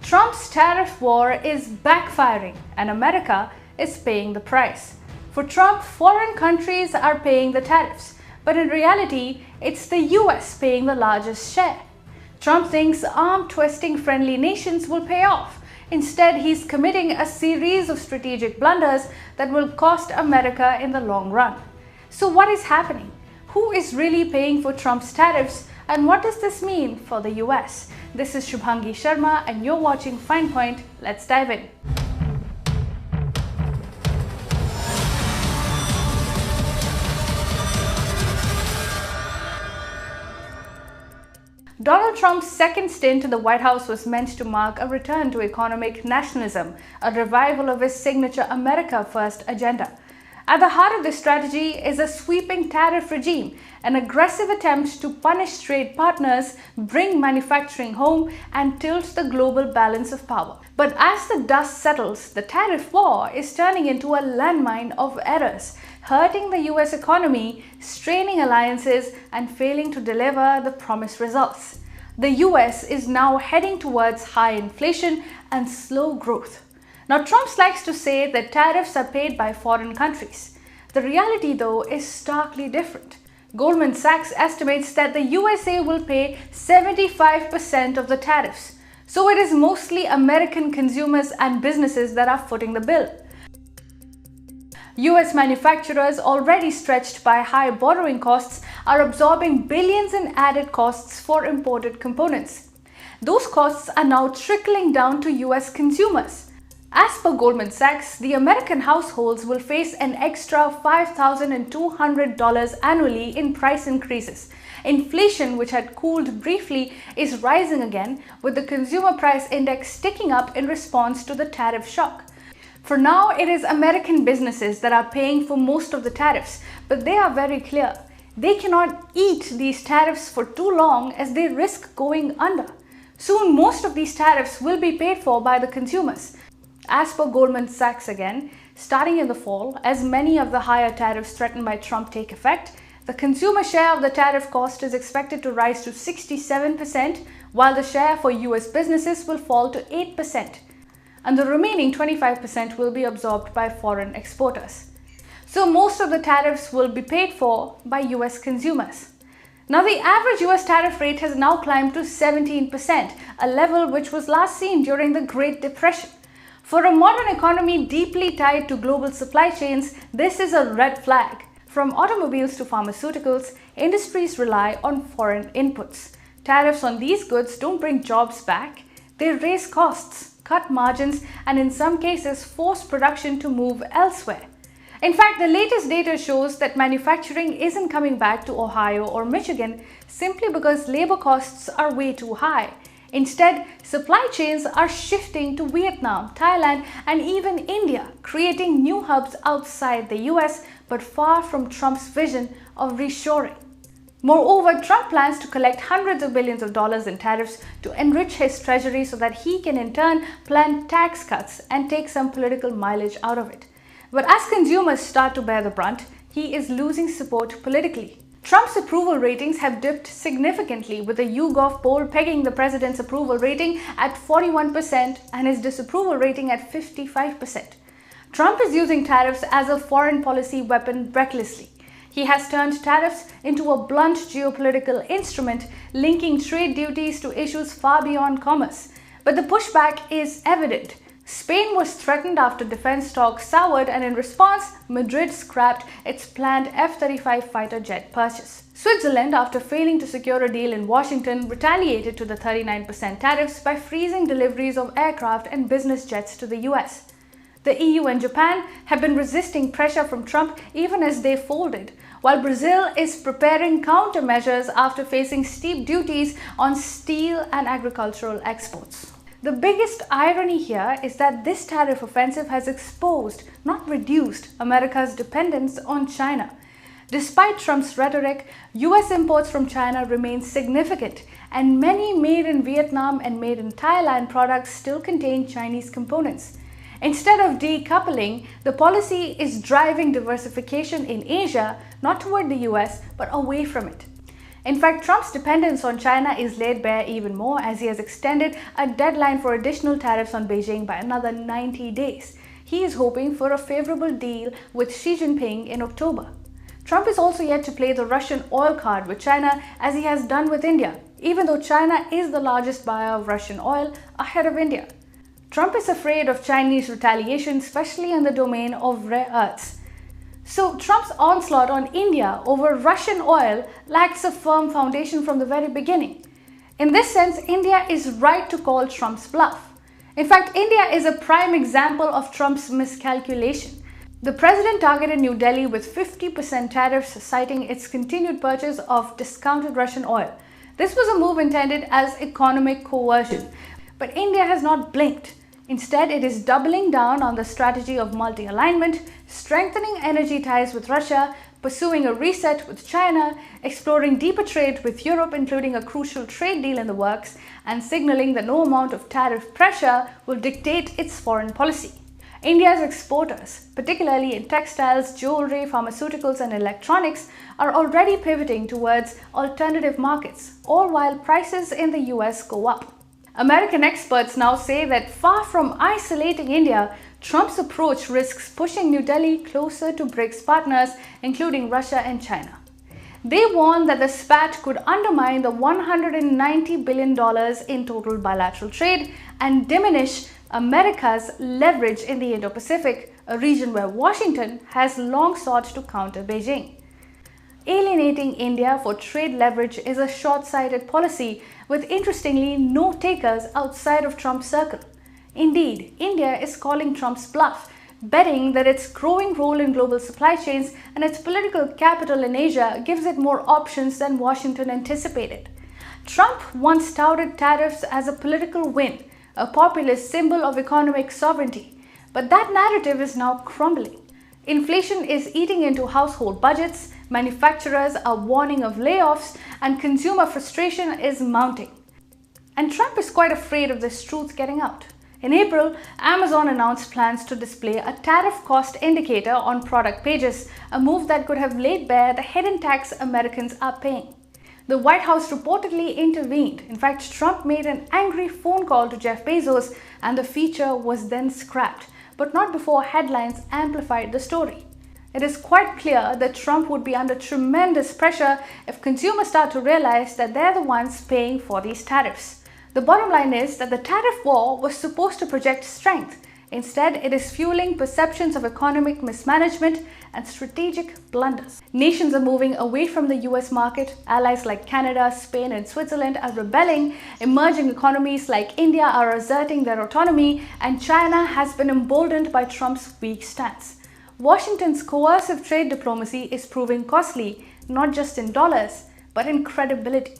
Trump's tariff war is backfiring and America is paying the price. For Trump, foreign countries are paying the tariffs, but in reality, it's the US paying the largest share. Trump thinks arm-twisting friendly nations will pay off. Instead, he's committing a series of strategic blunders that will cost America in the long run. So what is happening? Who is really paying for Trump's tariffs, and what does this mean for the US? This is Shubhangi Sharma and you're watching Fine Point. Let's dive in. Donald Trump's second stint in the White House was meant to mark a return to economic nationalism, a revival of his signature America First agenda. At the heart of this strategy is a sweeping tariff regime, an aggressive attempt to punish trade partners, bring manufacturing home, and tilt the global balance of power. But as the dust settles, the tariff war is turning into a landmine of errors, hurting the US economy, straining alliances, and failing to deliver the promised results. The US is now heading towards high inflation and slow growth. Now, Trump likes to say that tariffs are paid by foreign countries. The reality, though, is starkly different. Goldman Sachs estimates that the USA will pay 75% of the tariffs. So it is mostly American consumers and businesses that are footing the bill. US manufacturers, already stretched by high borrowing costs, are absorbing billions in added costs for imported components. Those costs are now trickling down to US consumers. As per Goldman Sachs, the American households will face an extra $5,200 annually in price increases. Inflation, which had cooled briefly, is rising again, with the consumer price index ticking up in response to the tariff shock. For now, it is American businesses that are paying for most of the tariffs, but they are very clear. They cannot eat these tariffs for too long as they risk going under. Soon, most of these tariffs will be paid for by the consumers. As per Goldman Sachs again, starting in the fall, as many of the higher tariffs threatened by Trump take effect, the consumer share of the tariff cost is expected to rise to 67%, while the share for US businesses will fall to 8%. And the remaining 25% will be absorbed by foreign exporters. So most of the tariffs will be paid for by US consumers. Now, the average US tariff rate has now climbed to 17%, a level which was last seen during the Great Depression. For a modern economy deeply tied to global supply chains, this is a red flag. From automobiles to pharmaceuticals, industries rely on foreign inputs. Tariffs on these goods don't bring jobs back. They raise costs, cut margins, and in some cases force production to move elsewhere. In fact, the latest data shows that manufacturing isn't coming back to Ohio or Michigan simply because labor costs are way too high. Instead, supply chains are shifting to Vietnam, Thailand, and even India, creating new hubs outside the US, but far from Trump's vision of reshoring. Moreover, Trump plans to collect hundreds of billions of dollars in tariffs to enrich his treasury so that he can in turn plan tax cuts and take some political mileage out of it. But as consumers start to bear the brunt, he is losing support politically. Trump's approval ratings have dipped significantly, with the YouGov poll pegging the president's approval rating at 41% and his disapproval rating at 55%. Trump is using tariffs as a foreign policy weapon recklessly. He has turned tariffs into a blunt geopolitical instrument, linking trade duties to issues far beyond commerce. But the pushback is evident. Spain was threatened after defense talks soured, and in response, Madrid scrapped its planned F-35 fighter jet purchase. Switzerland, after failing to secure a deal in Washington, retaliated to the 39% tariffs by freezing deliveries of aircraft and business jets to the US. The EU and Japan have been resisting pressure from Trump even as they folded, while Brazil is preparing countermeasures after facing steep duties on steel and agricultural exports. The biggest irony here is that this tariff offensive has exposed, not reduced, America's dependence on China. Despite Trump's rhetoric, US imports from China remain significant, and many made in Vietnam and made in Thailand products still contain Chinese components. Instead of decoupling, the policy is driving diversification in Asia, not toward the US, but away from it. In fact, Trump's dependence on China is laid bare even more as he has extended a deadline for additional tariffs on Beijing by another 90 days. He is hoping for a favorable deal with Xi Jinping in October. Trump is also yet to play the Russian oil card with China as he has done with India, even though China is the largest buyer of Russian oil ahead of India. Trump is afraid of Chinese retaliation, especially in the domain of rare earths. So Trump's onslaught on India over Russian oil lacks a firm foundation from the very beginning. In this sense, India is right to call Trump's bluff. In fact, India is a prime example of Trump's miscalculation. The president targeted New Delhi with 50% tariffs, citing its continued purchase of discounted Russian oil. This was a move intended as economic coercion, but India has not blinked. Instead, it is doubling down on the strategy of multi-alignment, strengthening energy ties with Russia, pursuing a reset with China, exploring deeper trade with Europe, including a crucial trade deal in the works, and signaling that no amount of tariff pressure will dictate its foreign policy. India's exporters, particularly in textiles, jewelry, pharmaceuticals, and electronics, are already pivoting towards alternative markets, all while prices in the US go up. American experts now say that far from isolating India, Trump's approach risks pushing New Delhi closer to BRICS partners, including Russia and China. They warn that the spat could undermine the $190 billion in total bilateral trade and diminish America's leverage in the Indo-Pacific, a region where Washington has long sought to counter Beijing. Alienating India for trade leverage is a short-sighted policy with, interestingly, no takers outside of Trump's circle. Indeed, India is calling Trump's bluff, betting that its growing role in global supply chains and its political capital in Asia gives it more options than Washington anticipated. Trump once touted tariffs as a political win, a populist symbol of economic sovereignty, but that narrative is now crumbling. Inflation is eating into household budgets, manufacturers are warning of layoffs, and consumer frustration is mounting. And Trump is quite afraid of this truth getting out. In April, Amazon announced plans to display a tariff cost indicator on product pages, a move that could have laid bare the hidden tax Americans are paying. The White House reportedly intervened. In fact, Trump made an angry phone call to Jeff Bezos, and the feature was then scrapped, but not before headlines amplified the story. It is quite clear that Trump would be under tremendous pressure if consumers start to realize that they're the ones paying for these tariffs. The bottom line is that the tariff war was supposed to project strength. Instead, it is fueling perceptions of economic mismanagement and strategic blunders. Nations are moving away from the US market. Allies like Canada, Spain, and Switzerland are rebelling. Emerging economies like India are asserting their autonomy, and China has been emboldened by Trump's weak stance. Washington's coercive trade diplomacy is proving costly, not just in dollars, but in credibility.